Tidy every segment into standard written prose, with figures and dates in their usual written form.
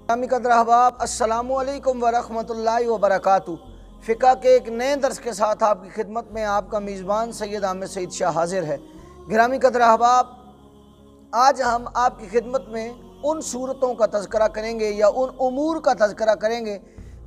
ग्रामी कदर अहबाब अस्सलामु अलैकुम वरहमतुल्लाहि वबरकातुहू। फ़िक़्ह के एक नए दर्स के साथ आपकी खिदमत में आपका मेज़बान सैयद आमिर सईद शाह हाजिर है। ग्रामी कदर अहबाब, आज हम आपकी खिदमत में उन सूरतों का तज़किरा करेंगे या उन उमूर का तज़किरा करेंगे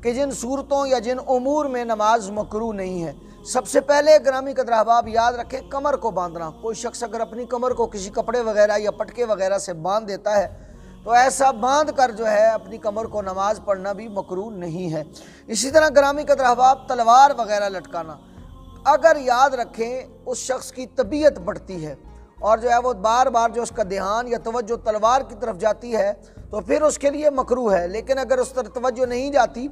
कि जिन सूरतों या जिन उमूर में नमाज मकरूह नहीं है। सबसे पहले ग्रामी कदर अहबाब याद रखें, कमर को बांधना। कोई शख्स अगर अपनी कमर को किसी कपड़े वगैरह या पटके वगैरह से बांध देता है तो ऐसा बांध कर जो है अपनी कमर को नमाज पढ़ना भी मकरूह नहीं है। इसी तरह ग्रामी कदर अहबाब, तलवार वगैरह लटकाना, अगर याद रखें उस शख्स की तबीयत बढ़ती है और जो है वो बार बार जो उसका ध्यान या तवज्जो तलवार की तरफ जाती है तो फिर उसके लिए मकरूह है। लेकिन अगर उस तरफ तवज्जो नहीं जाती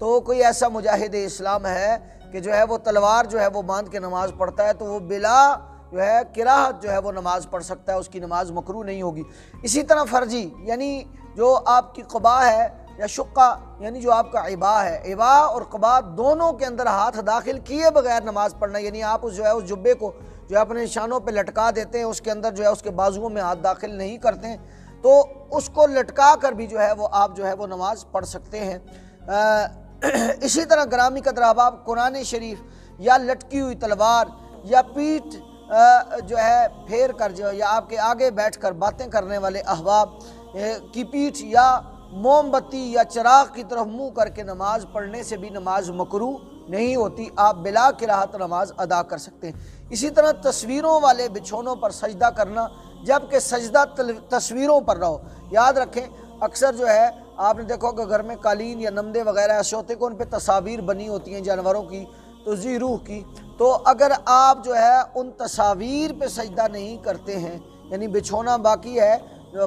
तो कोई ऐसा मुजाहिद इस्लाम है कि जो है वो तलवार जो है वो बांध के नमाज पढ़ता है तो वो बिला जो है किराहत जो है वो नमाज पढ़ सकता है, उसकी नमाज मकरूह नहीं होगी। इसी तरह फर्जी यानी जो आपकी क़बा है या शुक्का यानी जो आपका इबा है, इबा और क़बा दोनों के अंदर हाथ दाखिल किए बगैर नमाज पढ़ना, यानी आप उस जुब्बे को जो है अपने निशानों पे लटका देते हैं, उसके अंदर जो है उसके बाजुओं में हाथ दाखिल नहीं करते हैं, तो उसको लटका कर भी जो है वो आप जो है वो नमाज पढ़ सकते हैं। इसी तरह ग्रामी कदर अहबाब, कुरान शरीफ या लटकी हुई तलवार या पीठ जो है फेर कर जो या आपके आगे बैठकर बातें करने वाले अहबाब की पीठ या मोमबत्ती या चिराग की तरफ मुंह करके नमाज पढ़ने से भी नमाज मकरूह नहीं होती, आप बिला किराहत नमाज अदा कर सकते हैं। इसी तरह तस्वीरों वाले बिछौनों पर सजदा करना, जबकि सजदा तस्वीरों पर रहो। याद रखें, अक्सर जो है आपने देखो कि घर में कालीन या नमदे वगैरह ऐसे होते कि उन पर तस्वीर बनी होती हैं जानवरों की, तो जी रूह की, तो अगर आप जो है उन तस्वीर पे सजदा नहीं करते हैं, यानी बिछोना बाकी है,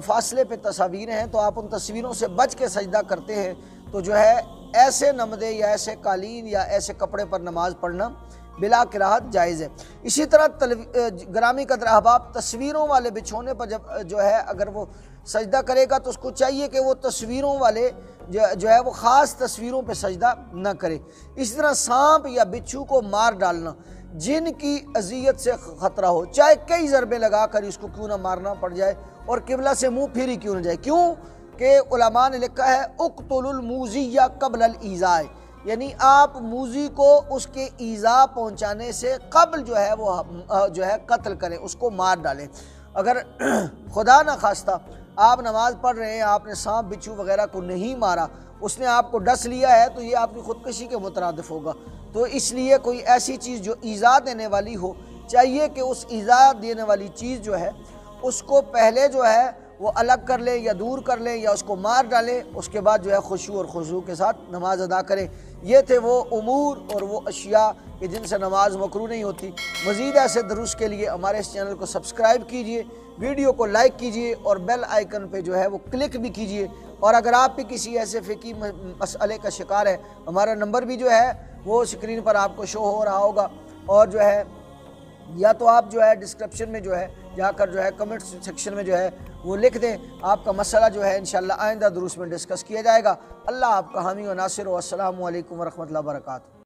फासले पे तस्वीरें हैं, तो आप उन तस्वीरों से बच के सजदा करते हैं, तो जो है ऐसे नमदे या ऐसे कालीन या ऐसे कपड़े पर नमाज पढ़ना बिला किराहत जायज़ है। इसी तरह ग्रामी कदर अहबाब, तस्वीरों वाले बिछोने पर जब जो है अगर वो सजदा करेगा तो उसको चाहिए कि वो तस्वीरों वाले जो है वो ख़ास तस्वीरों पे सजदा न करे। इसी तरह सांप या बिच्छू को मार डालना, जिनकी अजियत से ख़तरा हो, चाहे कई ज़रबे लगा कर इसको क्यों ना मारना पड़ जाए और किबला से मुँह फिर ही क्यों ना जाए। क्यों कि उलमा ने लिखा है उक़्तुलुल मूज़िया क़ब्लल ईज़ाए, यानी आप मूज़ी को उसके ईज़ा पहुँचाने से कबल जो है वो जो है कत्ल करें, उसको मार डालें। अगर खुदा न खास्ता आप नमाज पढ़ रहे हैं, आपने सांप बिच्छू वगैरह को नहीं मारा, उसने आपको डस लिया है, तो ये आपकी ख़ुदकशी के मुतरादिफ होगा। तो इसलिए कोई ऐसी चीज़ जो ईज़ा देने वाली हो, चाहिए कि उस ईज़ा देने वाली चीज़ जो है उसको पहले जो है वो अलग कर लें या दूर कर लें या उसको मार डालें, उसके बाद जो है खुशू और खुशू के साथ नमाज अदा करें। ये थे वो उमूर और वो अशिया कि जिनसे नमाज मकरूह नहीं होती। मज़ीद ऐसे दुरूस के लिए हमारे इस चैनल को सब्सक्राइब कीजिए, वीडियो को लाइक कीजिए और बेल आइकन पे जो है वो क्लिक भी कीजिए। और अगर आप भी किसी ऐसे फ़िक़ही मसले का शिकार है, हमारा नंबर भी जो है वो स्क्रीन पर आपको शो हो रहा होगा, और जो है या तो आप जो है डिस्क्रिप्शन में जो है जाकर जो है कमेंट सेक्शन में जो है वो लिख दें, आपका मसला जो है इंशाअल्लाह आइंदा दुरूस में डिस्कस किया जाएगा। अल्लाह आपका हामी व नासिर। अस्सलामु अलैकुम व रहमतुल्लाहि व बरकातुहू।